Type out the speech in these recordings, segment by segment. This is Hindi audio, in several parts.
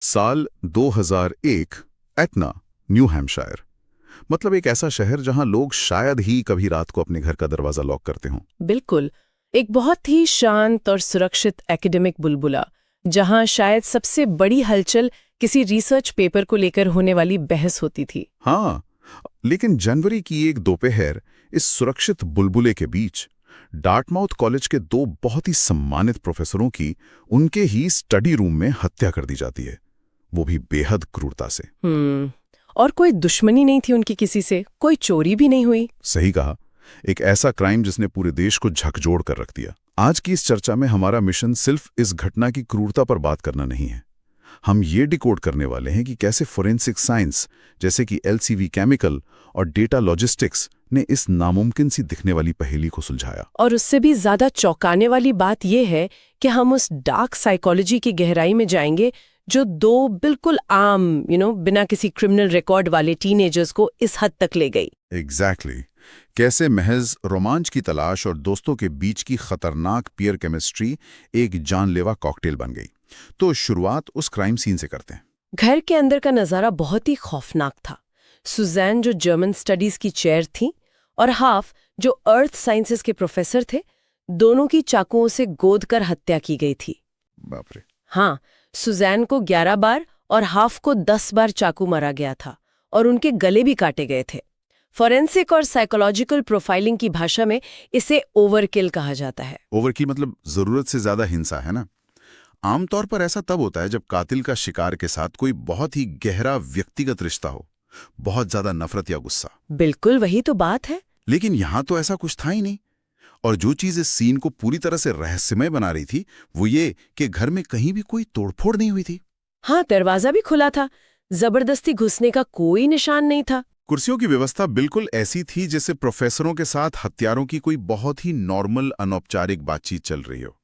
साल 2001, एटना, न्यू हैम्पशायर। मतलब एक ऐसा शहर जहां लोग शायद ही कभी रात को अपने घर का दरवाजा लॉक करते हों। बिल्कुल। एक बहुत ही शांत और सुरक्षित एकेडमिक बुलबुला, जहां शायद सबसे बड़ी हलचल किसी रिसर्च पेपर को लेकर होने वाली बहस होती थी। हाँ, लेकिन जनवरी की एक दोपहर इस सुरक्षित बुलबुले के बीच डार्टमाउथ कॉलेज के दो बहुत ही सम्मानित प्रोफेसरों की उनके ही स्टडी रूम में हत्या कर दी जाती है, वो भी बेहद क्रूरता से। और कोई दुश्मनी नहीं थी उनकी किसी से, कोई चोरी भी नहीं हुई। सही कहा, एक ऐसा क्राइम जिसने पूरे देश को झकझोर कर रख दिया। आज की इस चर्चा में हमारा मिशन सिर्फ इस घटना की क्रूरता पर बात करना नहीं है। हम ये डिकोड करने वाले हैं कि कैसे फोरेंसिक साइंस जैसे कि एलसीवी केमिकल और डेटा लॉजिस्टिक्स ने इस नामुमकिन सी दिखने वाली पहेली को सुलझाया। और उससे भी ज्यादा चौंकाने वाली बात यह है कि हम उस डार्क साइकोलॉजी की गहराई में जाएंगे जो दो बिल्कुल आम बिना किसी क्रिमिनल रिकॉर्ड वाले टीनेजर्स को इस हद तक ले गई। एग्जैक्टली। कैसे महज रोमांच की तलाश और दोस्तों के बीच की खतरनाक पीयर केमिस्ट्री एक जानलेवा कॉकटेल बन गई। तो शुरुआत उस क्राइम सीन से करते हैं। घर के अंदर का नजारा बहुत ही खौफनाक था। सुजैन जो जर्मन स्टडीज की चेयर थी और हाफ जो अर्थ साइंसेस के प्रोफेसर थे, दोनों की चाकुओं से गोद कर हत्या की गई थी। बाप रे। हाँ, सुजैन को 11 बार और हाफ को 10 बार चाकू मारा गया था और उनके गले भी काटे गए थे। फोरेंसिक और साइकोलॉजिकल प्रोफाइलिंग की भाषा में इसे ओवरकिल कहा जाता है। ओवरकिल मतलब जरूरत से ज्यादा हिंसा, है ना? आमतौर पर ऐसा तब होता है जब कातिल का शिकार के साथ कोई बहुत ही गहरा व्यक्तिगत रिश्ता हो, बहुत ज्यादा नफरत या गुस्सा। बिल्कुल वही तो बात है। लेकिन यहां तो ऐसा कुछ था ही नहीं। और जो चीज इस सीन को पूरी तरह से रहस्यमय बना रही थी वो ये कि घर में कहीं भी कोई तोड़फोड़ नहीं हुई थी। हाँ, दरवाजा भी खुला था, जबरदस्ती घुसने का कोई निशान नहीं था। कुर्सियों की व्यवस्था बिल्कुल ऐसी थी जैसे प्रोफेसरों के साथ हत्यारों की कोई बहुत ही नॉर्मल अनौपचारिक बातचीत चल रही हो।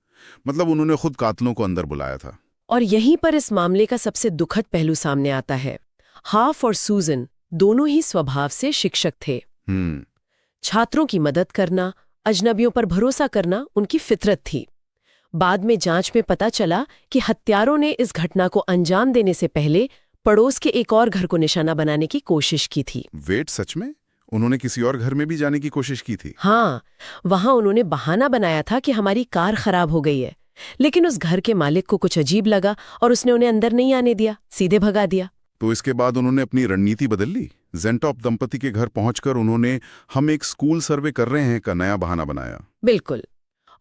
मतलब उन्होंने खुद कातलों को अंदर बुलाया था। और यहीं पर इस मामले का सबसे दुखद पहलू सामने आता है। हाफ और सूजन दोनों ही स्वभाव से शिक्षक थे। छात्रों की मदद करना, अजनबियों पर भरोसा करना उनकी फितरत थी। बाद में जांच में पता चला कि हत्यारों ने इस घटना को अंजाम देने से पहले पड़ोस के एक और घर को निशाना बनाने की कोशिश की थी। वेट, सच में? उन्होंने किसी और घर में भी जाने की कोशिश की थी? हाँ, वहां उन्होंने बहाना बनाया था कि हमारी कार खराब हो गई है। लेकिन उस घर के मालिक को कुछ अजीब लगा और उसने उन्हें अंदर नहीं आने दिया, सीधे भगा दिया। तो इसके बाद उन्होंने अपनी रणनीति बदल ली। जेंटॉप दंपति के घर पहुंचकर उन्होंने हम एक स्कूल सर्वे कर रहे हैं का नया बहाना बनाया। बिल्कुल।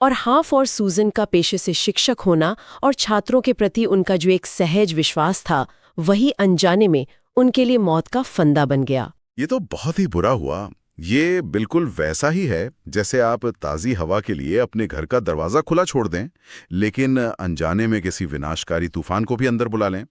और हाफ और सूजन का पेशे से शिक्षक होना और छात्रों के प्रति उनका जो एक सहज विश्वास था, वही अनजाने में उनके लिए मौत का फंदा बन गया। ये तो बहुत ही बुरा हुआ। ये बिल्कुल वैसा ही है जैसे आप ताज़ी हवा के लिए अपने घर का दरवाज़ा खुला छोड़ दें, लेकिन अनजाने में किसी विनाशकारी तूफान को भी अंदर बुला लें।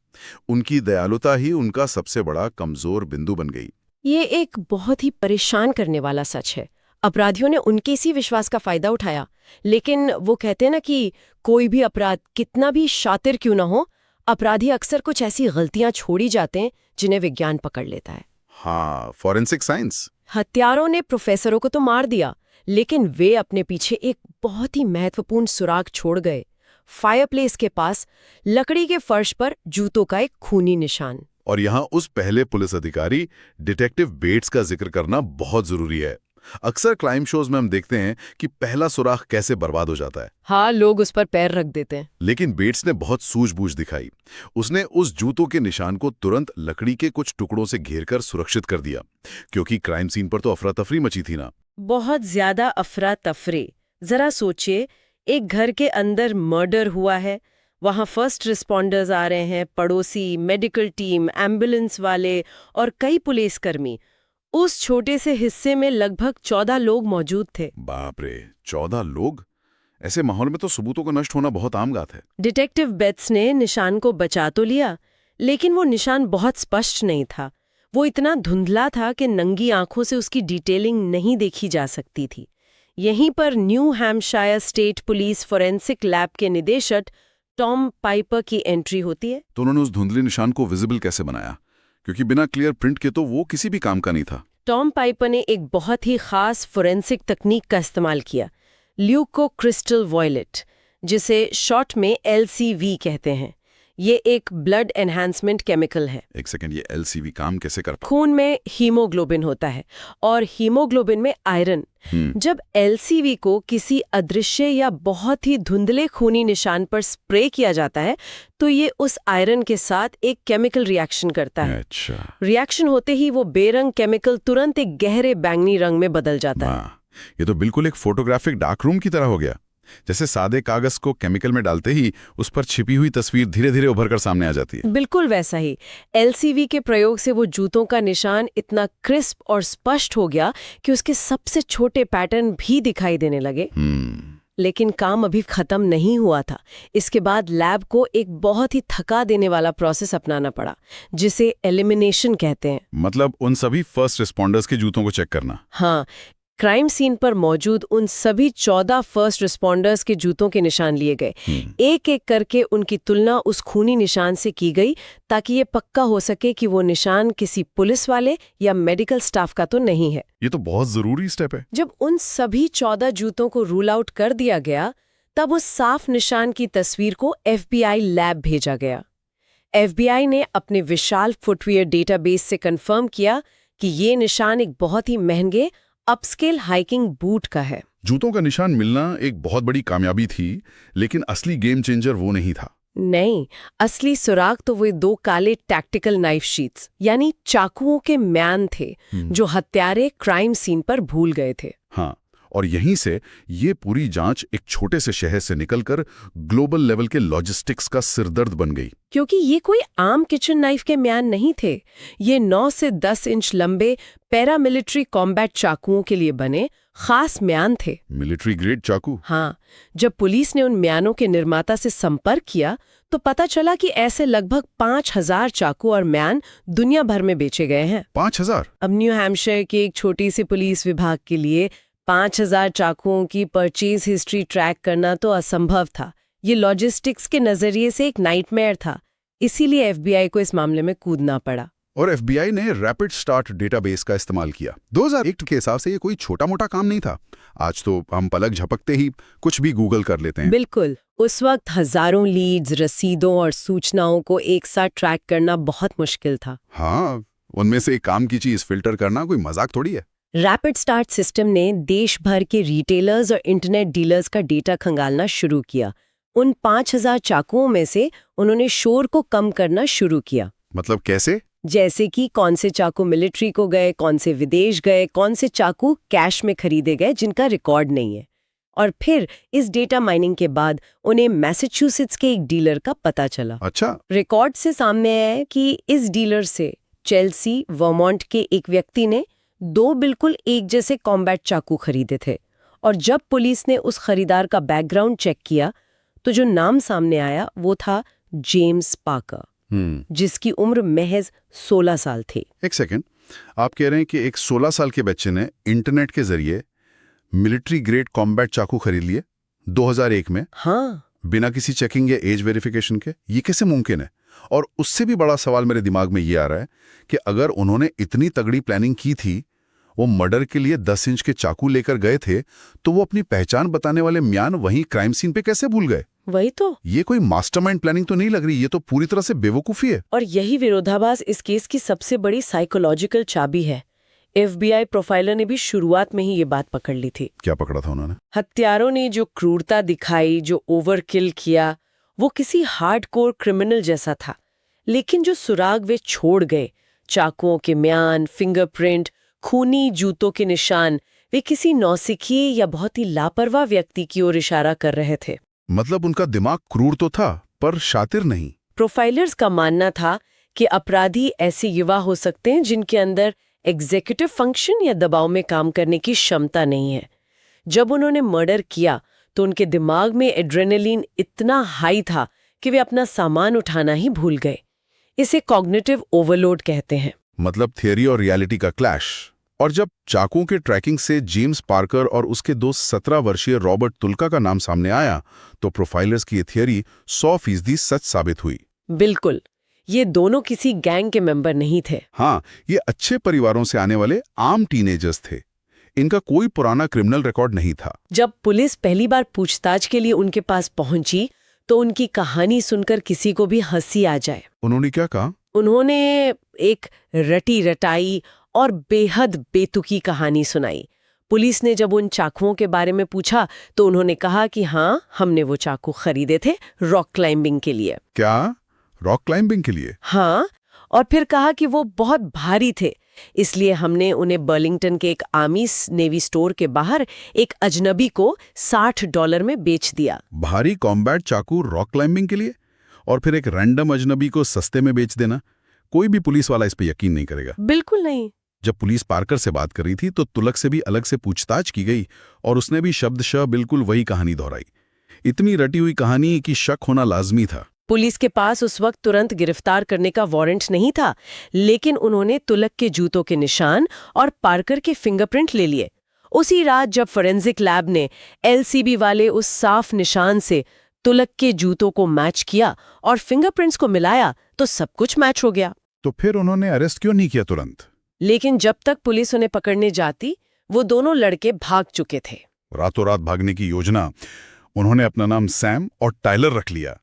उनकी दयालुता ही उनका सबसे बड़ा कमज़ोर बिंदु बन गई। ये एक बहुत ही परेशान करने वाला सच है। अपराधियों ने उनके इसी विश्वास का फायदा उठाया। लेकिन वो कहते हैं ना कि कोई भी अपराध कितना भी शातिर क्यों ना हो, अपराधी अक्सर कुछ ऐसी गलतियां छोड़ी जाते हैं जिन्हें विज्ञान पकड़ लेता है। हाँ, फॉरेंसिक साइंस। हत्यारों ने प्रोफेसरों को तो मार दिया, लेकिन वे अपने पीछे एक बहुत ही महत्वपूर्ण सुराग छोड़ गए। फायरप्लेस के पास लकड़ी के फर्श पर जूतों का एक खूनी निशान। और यहाँ उस पहले पुलिस अधिकारी डिटेक्टिव बेट्स का जिक्र करना बहुत जरूरी है। अक्सर क्राइम शोज में हम देखते हैं कि पहला सुराग कैसे बर्बाद हो जाता है। हाँ, लोग उस पर पैर रख देते हैं। लेकिन बेट्स ने बहुत सूझबूझ दिखाई। उसने उस जूतों के निशान को तुरंत लकड़ी के कुछ टुकड़ों से घेरकर सुरक्षित कर दिया, क्योंकि क्राइम सीन पर तो अफरा तफरी मची थी ना। बहुत ज्यादा अफरा तफरी। जरा सोचिए, एक घर के अंदर मर्डर हुआ है, वहां फर्स्ट रिस्पॉन्डर्स आ रहे हैं, पड़ोसी, मेडिकल टीम, एम्बुलेंस वाले और कई पुलिसकर्मी। उस छोटे से हिस्से में लगभग 14 लोग मौजूद थे। बाप रे, 14 लोग! ऐसे माहौल में तो सबूतों का नष्ट होना बहुत आम बात है। डिटेक्टिव बेट्स ने निशान को बचा तो लिया, लेकिन वो निशान बहुत स्पष्ट नहीं था। वो इतना धुंधला था कि नंगी आंखों से उसकी डिटेलिंग नहीं देखी जा सकती थी। यहीं पर new Hampshire state police forensic lab के निदेशक टॉम पाइपर की एंट्री होती है। तो उन्होंने उस धुंधले निशान को विजिबल कैसे बनाया? क्योंकि बिना क्लियर प्रिंट के तो वो किसी भी काम का नहीं था। टॉम पाइपर ने एक बहुत ही खास फोरेंसिक तकनीक का इस्तेमाल किया, ल्यूको क्रिस्टल वॉयलेट, जिसे शॉर्ट में LCV कहते हैं। ये एक ब्लड एनहांसमेंट केमिकल है। एक सेकंड, ये LCV काम कैसे करता? खून में हीमोग्लोबिन होता है और हीमोग्लोबिन में आयरन। जब LCV को किसी अदृश्य या बहुत ही धुंधले खूनी निशान पर स्प्रे किया जाता है तो ये उस आयरन के साथ एक केमिकल रिएक्शन करता है। अच्छा। रिएक्शन होते ही वो बेरंग केमिकल तुरंत एक गहरे बैंगनी रंग में बदल जाता है। ये तो बिल्कुल एक फोटोग्राफिक डार्क रूम की तरह हो गया। जैसे सादे कागज को केमिकल में डालते ही उस पर छिपी हुई तस्वीर धीरे धीरे उभर कर सामने आ जाती है। बिल्कुल वैसा ही LCV के प्रयोग से वो जूतों का निशान इतना क्रिस्प और स्पष्ट हो गया कि उसके सबसे छोटे पैटर्न भी दिखाई देने लगे। लेकिन काम अभी खत्म नहीं हुआ था। इसके बाद लैब को एक बहुत ही थका देने वाला प्रोसेस अपनाना पड़ा, जिसे एलिमिनेशन कहते हैं। मतलब उन सभी फर्स्ट रिस्पॉन्डर्स के जूतों को चेक करना। हाँ, क्राइम सीन पर मौजूद उन सभी 14 फर्स्ट रिस्पॉन्डर्स के जूतों के निशान लिए गए। एक एक करके उनकी तुलना उस खूनी निशान से की गई ताकि ये पक्का हो सके कि वो निशान किसी पुलिस वाले या मेडिकल स्टाफ का तो नहीं है। ये तो बहुत जरूरी स्टेप है। जब उन सभी 14 जूतों को रूल आउट कर दिया गया तब उस साफ निशान की तस्वीर को FBI लैब भेजा गया। FBI ने अपने विशाल फुटवियर डेटाबेस से कंफर्म किया कि ये निशान एक बहुत ही महंगे अपस्केल हाइकिंग बूट का है। जूतों का निशान मिलना एक बहुत बड़ी कामयाबी थी, लेकिन असली गेम चेंजर वो नहीं था। नहीं, असली सुराग तो वो 2 काले टैक्टिकल नाइफ शीट्स यानी चाकुओं के म्यान थे जो हत्यारे क्राइम सीन पर भूल गए थे। हाँ, और यहीं से ये पूरी जांच एक छोटे से शहर से निकलकर ग्लोबल लेवल के लॉजिस्टिक्स का सिरदर्द बन गई। क्योंकि ये कोई आम किचन नाइफ के म्यान नहीं थे। ये 9 से 10 इंच लंबे पैरामिलिट्री कॉम्बैट चाकुओं के लिए बने खास म्यान थे। मिलिट्री ग्रेड चाकू? हाँ, जब पुलिस ने उन म्यानों के निर्माता से संपर्क किया तो पता चला कि ऐसे लगभग 5000 चाकू और म्यान दुनिया भर में बेचे गए हैं। 5000? अब न्यू हैम्पशायर के एक छोटी सी पुलिस विभाग के लिए 5000 चाकुओं की परचेज हिस्ट्री ट्रैक करना तो असंभव था। ये लॉजिस्टिक्स के नजरिए से एक नाइटमेयर था। इसीलिए FBI को इस मामले में कूदना पड़ा। और FBI ने रैपिड स्टार्ट डेटाबेस का इस्तेमाल किया। 2001 के हिसाब से ये कोई छोटा मोटा काम नहीं था। आज तो हम पलक झपकते ही कुछ भी गूगल कर लेते हैं। बिल्कुल, उस वक्त हजारों लीड्स, रसीदों और सूचनाओं को एक साथ ट्रैक करना बहुत मुश्किल था। हाँ, उनमें से एक काम की चीज फिल्टर करना कोई मजाक थोड़ी है। रैपिड स्टार्ट सिस्टम ने देश भर के रिटेलर्स और इंटरनेट डीलर्स का डेटा खंगालना शुरू किया। उन 5000 चाकुओं में से उन्होंने शोर को कम करना शुरू किया। मतलब कैसे? जैसे कि कौन से चाकू मिलिट्री को गए, कौन से विदेश गए, कौन से चाकू कैश में खरीदे गए जिनका रिकॉर्ड नहीं है। और फिर इस डेटा माइनिंग के बाद उन्हें मैसेच्यूसेट्स के एक डीलर का पता चला। अच्छा। रिकॉर्ड से सामने आया है कि इस डीलर से चेल्सी, वर्मोंट के एक व्यक्ति ने 2 बिल्कुल एक जैसे कॉम्बैट चाकू खरीदे थे। और जब पुलिस ने उस खरीदार का बैकग्राउंड चेक किया तो जो नाम सामने आया वो था जेम्स पार्कर, जिसकी उम्र महज 16 साल थी। एक सेकंड, आप कह रहे हैं कि एक 16 साल के बच्चे ने इंटरनेट के जरिए मिलिट्री ग्रेड कॉम्बैट चाकू खरीद लिए 2001 में? हाँ, बिना किसी चेकिंग या एज वेरिफिकेशन के? ये कैसे मुमकिन है? और उससे भी बड़ा सवाल मेरे दिमाग में ये आ रहा है कि अगर उन्होंने इतनी तगड़ी प्लानिंग की थी, वो मर्डर के लिए 10 इंच के चाकू लेकर गए थे, तो वो अपनी पहचान बताने वाले म्यान वहीं क्राइम सीन पे कैसे भूल गए? वही तो। ये कोई मास्टरमाइंड प्लानिंग तो नहीं लग रही, ये तो पूरी तरह से बेवकूफी है। और यही विरोधाभास इस केस की सबसे बड़ी साइकोलॉजिकल चाबी है। FBI प्रोफाइलर ने भी शुरुआत में ही ये बात पकड़ ली थी। क्या पकड़ा था उन्होंने? हत्यारों ने जो क्रूरता दिखाई, जो ओवरकिल किया, वो किसी हार्डकोर क्रिमिनल जैसा था। लेकिन जो सुराग वे छोड़ गए, चाकुओं के म्यान, फिंगरप्रिंट, खूनी जूतों के निशान, वे किसी नौसिखिए या बहुत ही लापरवाह व्यक्ति की ओर इशारा कर रहे थे। मतलब उनका दिमाग क्रूर तो था पर शातिर नहीं। प्रोफाइलर्स का मानना था कि अपराधी ऐसे युवा हो सकते हैं जिनके अंदर एग्जीक्यूटिव फंक्शन या दबाव में काम करने की क्षमता नहीं है। जब उन्होंने मर्डर किया तो उनके दिमाग में एड्रेनलिन इतना हाई था कि वे अपना सामान उठाना ही भूल गए। इसे कॉग्निटिव ओवरलोड कहते हैं। मतलब थियरी और रियलिटी का क्लैश। और जब चाकुओं के ट्रैकिंग से जेम्स पार्कर और उसके दोस्त 17 वर्षीय रॉबर्ट तुल्का का नाम सामने आया तो प्रोफाइलर्स की ये थियरी 100% सच साबित हुई। बिल्कुल, ये दोनों किसी गैंग के मेंबर नहीं थे। हाँ, ये अच्छे परिवारों से आने वाले आम टीनेजर्स थे। इनका कोई पुराना क्रिमिनल रिकॉर्ड नहीं था। जब पुलिस पहली बार पूछताछ के लिए उनके पास पहुंची तो उनकी कहानी सुनकर किसी को भी हंसी आ जाए। उन्होंने क्या कहा? उन्होंने एक रटी रटाई और बेहद बेतुकी कहानी सुनाई। पुलिस ने जब उन चाकुओं के बारे में पूछा तो उन्होंने कहा कि हाँ, हमने वो चाकू खरीदे थे रॉक क्लाइंबिंग के लिए। क्या? रॉक क्लाइंबिंग के लिए? हाँ, और फिर कहा कि वो बहुत भारी थे, इसलिए हमने उन्हें बर्लिंगटन के एक आर्मी नेवी स्टोर के बाहर एक अजनबी को $60 में बेच दिया। भारी कॉम्बैट चाकू रॉक क्लाइंबिंग के लिए? और फिर एक रैंडम अजनबी को सस्ते में बेच देना? कोई भी पुलिस वाला इस पे यकीन नहीं करेगा। बिल्कुल नहीं। जब पुलिस पार्कर से बात कर रही थी तो तुलक से भी अलग से पूछताछ की गई और उसने भी शब्दशः बिल्कुल वही कहानी दोहराई। इतनी रटी हुई कहानी कि शक होना लाजमी था। पुलिस के पास उस वक्त तुरंत गिरफ्तार करने का वारंट नहीं था, लेकिन उन्होंने तुलक के जूतों के निशान और पार्कर के फिंगरप्रिंट ले लिए। उसी रात जब फोरेंसिक लैब ने एलसीबी वाले उस साफ निशान से तुलक के जूतों को मैच किया और फिंगरप्रिंट्स को मिलाया तो सब कुछ मैच हो गया। तो फिर उन्होंने अरेस्ट क्यों नहीं किया तुरंत? लेकिन जब तक पुलिस उन्हें पकड़ने जाती, वो दोनों लड़के भाग चुके थे। रातों रात भागने की योजना। उन्होंने अपना नाम सैम और टाइलर रख लिया,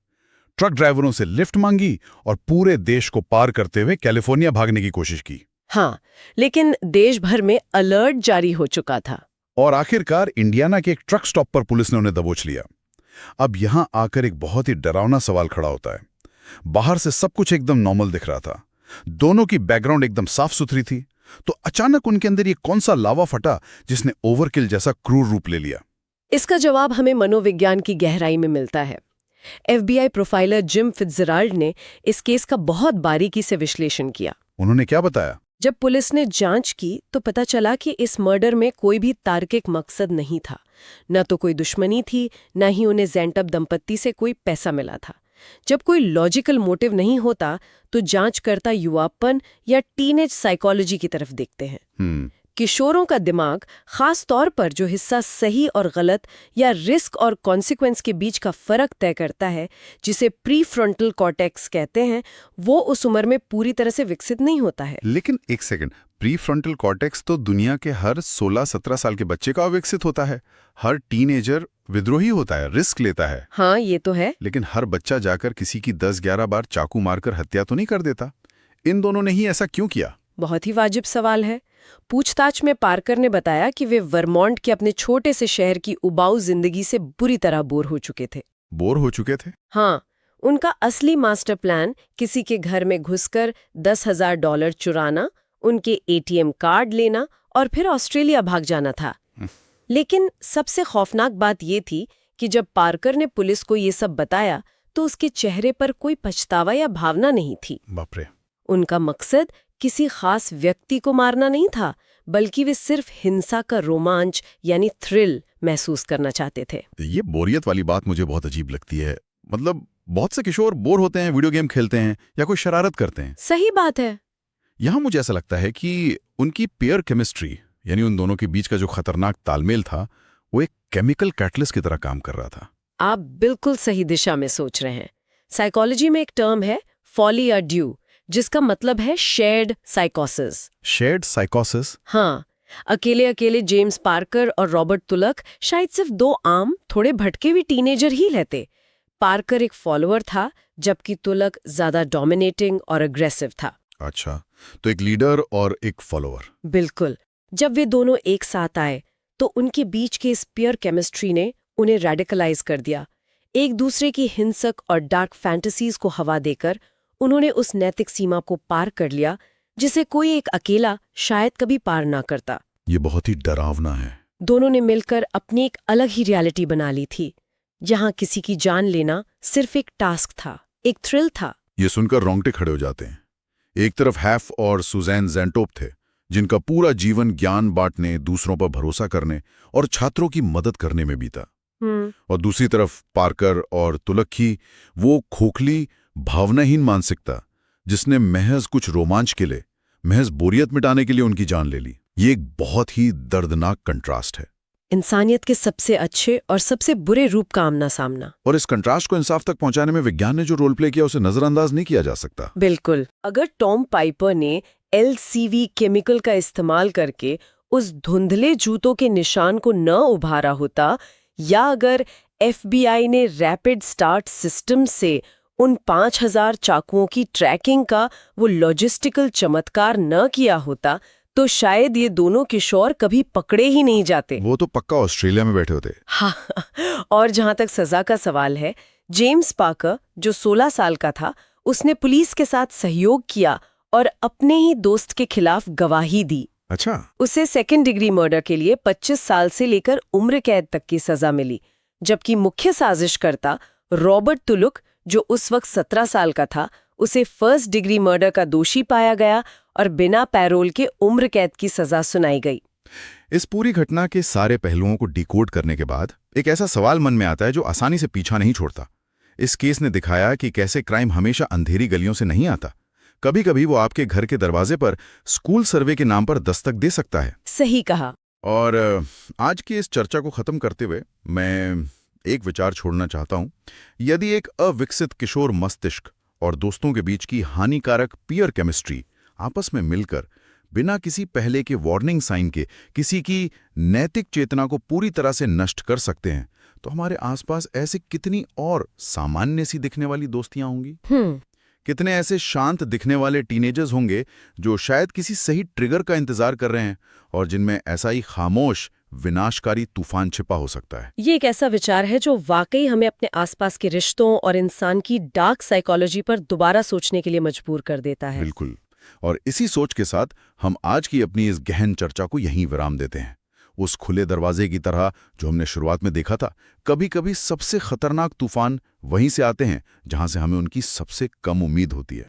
ट्रक ड्राइवरों से लिफ्ट मांगी और पूरे देश को पार करते हुए कैलिफोर्निया भागने की कोशिश की। हाँ, लेकिन देश भर में अलर्ट जारी हो चुका था। और आखिरकार इंडियाना के एक ट्रक स्टॉप पर पुलिस ने उन्हें दबोच लिया। अब यहां आकर एक बहुत ही डरावना सवाल खड़ा होता है। बाहर से सब कुछ एकदम नॉर्मल दिख रहा था, दोनों की बैकग्राउंड एकदम साफ सुथरी थी, तो अचानक उनके अंदर ये कौन सा लावा फटा जिसने ओवरकिल जैसा क्रूर रूप ले लिया? इसका जवाब हमें मनोविज्ञान की गहराई में मिलता है। FBI प्रोफाइलर जिम फिट्जराल्ड ने इस केस का बहुत बारीकी से विश्लेषण किया। उन्होंने क्या बताया? जब पुलिस ने जांच की तो पता चला कि इस मर्डर में कोई भी तार्किक मकसद नहीं था। न तो कोई दुश्मनी थी, न ही उन्हें ज़ेंटअप दंपत्ति से कोई पैसा मिला था। जब कोई लॉजिकल मोटिव नहीं होता तो जांचकर्ता युवापन या टीनेज साइकोलॉजी की तरफ देखते हैं। किशोरों का दिमाग, खास तौर पर जो हिस्सा सही और गलत या रिस्क और कॉन्सिक्वेंस के बीच का फर्क तय करता है, जिसे प्री फ्रंटल कॉर्टेक्स कहते हैं, वो उस उम्र में पूरी तरह से विकसित नहीं होता है। लेकिन एक सेकंड, प्री फ्रंटल कॉर्टेक्स तो दुनिया के हर 16-17 साल के बच्चे का विकसित होता है। हर टीनेजर विद्रोही होता है, रिस्क लेता है। हाँ, ये तो है। लेकिन हर बच्चा जाकर किसी की 10-11 बार चाकू मारकर हत्या तो नहीं कर देता। इन दोनों ने ही ऐसा क्यों किया? बहुत ही वाजिब सवाल है। पूछताछ में पार्कर ने बताया कि वे वर्मोंट के अपने छोटे से शहर की उबाऊ जिंदगी से बुरी तरह बोर हो चुके थे। बोर हो चुके थे? हाँ, उनका असली मास्टर प्लान किसी के घर में घुसकर $10,000 चुराना, उनके ATM कार्ड लेना और फिर ऑस्ट्रेलिया भाग जाना था। लेकिन सबसे खौफनाक बात ये थी कि जब पार्कर ने पुलिस को ये सब बताया तो उसके चेहरे पर कोई पछतावा या भावना नहीं थी। बाप रे। उनका मकसद किसी खास व्यक्ति को मारना नहीं था, बल्कि वे सिर्फ हिंसा का रोमांच यानी थ्रिल महसूस करना चाहते थे। ये बोरियत वाली बात मुझे बहुत अजीब लगती है। मतलब बहुत से किशोर बोर होते हैं, वीडियो गेम खेलते हैं या कोई शरारत करते हैं। सही बात है। यहां मुझे ऐसा लगता है कि उनकी पेयर केमिस्ट्री, यानी उन दोनों के बीच का जो खतरनाक तालमेल था, वो एक केमिकल कैटलिस्ट की तरह काम कर रहा था। आप बिल्कुल सही दिशा में सोच रहे हैं। साइकोलॉजी में एक टर्म है फॉली या ड्यू, जिसका मतलब है शेयर्ड साइकोसिस। शेयर्ड साइकोसिस? हाँ, अकेले जेम्स पार्कर और रॉबर्ट तुलक शायद सिर्फ दो आम, थोड़े भटके हुए टीनेजर ही रहते। पार्कर एक फॉलोअर था, जबकि तुलक ज्यादा डोमिनेटिंग और अग्रेसिव था। अच्छा, तो एक लीडर और एक फॉलोअर। बिल्कुल। जब वे दोनों एक साथ आए तो उनके बीच के इस पेयर केमिस्ट्री ने उन्हें रेडिकलाइज कर दिया। एक दूसरे की हिंसक और डार्क फैंटेसीज को हवा देकर उन्होंने उस नैतिक सीमा को पार कर लिया जिसे कोई एक अकेला शायद कभी पार ना करता। ये बहुत ही डरावना है। दोनों ने मिलकर अपनी एक अलग ही रियलिटी बना ली थी, जहां किसी की जान लेना सिर्फ एक टास्क था, एक थ्रिल था। ये सुनकर रोंगटे खड़े हो जाते हैं। एक तरफ हैफ और सुजैन ज़ेंटोप थे, जिनका पूरा जीवन ज्ञान बांटने, दूसरों पर भरोसा करने और छात्रों की मदद करने में बीता। और दूसरी तरफ पार्कर और तुलक की वो खोखली, भावनाहीन मानसिकता, जिसने महज कुछ रोमांच के लिए, महज बोरियत मिटाने के लिए उनकी जान ले ली। ये एक बहुत ही दर्दनाक कंट्रास्ट है। इंसानियत के सबसे अच्छे और सबसे बुरे रूप का आमना सामना। और इस कंट्रास्ट को इंसाफ तक पहुंचाने में विज्ञान ने जो रोल प्ले किया, उसे नजरअंदाज नहीं किया जा सकता। बिल्कुल। अगर टॉम पाइपर ने LCV केमिकल का इस्तेमाल करके उस धुंधले जूतों के निशान को न उभारा होता, या अगर FBI ने रैपिड स्टार्ट सिस्टम से उन 5000 चाकुओं की ट्रैकिंग का वो लॉजिस्टिकल चमत्कार न किया होता तो शायद ये दोनों किशोर कभी पकड़े ही नहीं जाते। वो तो पक्का ऑस्ट्रेलिया में बैठे होते। हाँ, और जहां तक सजा का सवाल है, जेम्स पाकर जो 16 साल का था, उसने पुलिस के साथ सहयोग किया और अपने ही दोस्त के खिलाफ गवाही दी। अच्छा। उसे सेकेंड डिग्री मर्डर के लिए 25 साल से लेकर उम्र कैद तक की सजा मिली, जबकि मुख्य साजिशकर्ता रॉबर्ट तुलुक जो उस वक्त 17 साल का था, उसे फर्स्ट डिग्री मर्डर का दोषी पाया गया और बिना पैरोल के उम्र कैद की सजा सुनाई गई। इस पूरी घटना के सारे पहलुओं को डिकोड करने के बाद एक ऐसा सवाल मन में आता है जो आसानी से पीछा नहीं छोड़ता। इस केस ने दिखाया कि कैसे क्राइम हमेशा अंधेरी गलियों से नहीं आता। कभी कभी वो आपके घर के दरवाजे पर स्कूल सर्वे के नाम पर दस्तक दे सकता है। सही कहा। और आज की इस चर्चा को खत्म करते हुए मैं एक विचार छोड़ना चाहता हूं। यदि एक अविकसित किशोर मस्तिष्क और दोस्तों के बीच की हानिकारक पीयर केमिस्ट्री आपस में मिलकर बिना किसी पहले के वार्निंग साइन के किसी की नैतिक चेतना को पूरी तरह से नष्ट कर सकते हैं, तो हमारे आसपास ऐसे कितनी और सामान्य सी दिखने वाली दोस्तियां होंगी। कितने ऐसे शांत दिखने वाले टीनेजर्स होंगे जो शायद किसी सही ट्रिगर का इंतजार कर रहे हैं और जिनमें ऐसा ही खामोश विनाशकारी तूफान छिपा हो सकता है। ये एक ऐसा विचार है जो वाकई हमें अपने आसपास के रिश्तों और इंसान की डार्क साइकोलॉजी पर दोबारा सोचने के लिए मजबूर कर देता है। बिल्कुल। और इसी सोच के साथ हम आज की अपनी इस गहन चर्चा को यहीं विराम देते हैं। उस खुले दरवाजे की तरह जो हमने शुरुआत में देखा था, कभी कभी सबसे खतरनाक तूफान वहीं से आते हैं जहां से हमें उनकी सबसे कम उम्मीद होती है।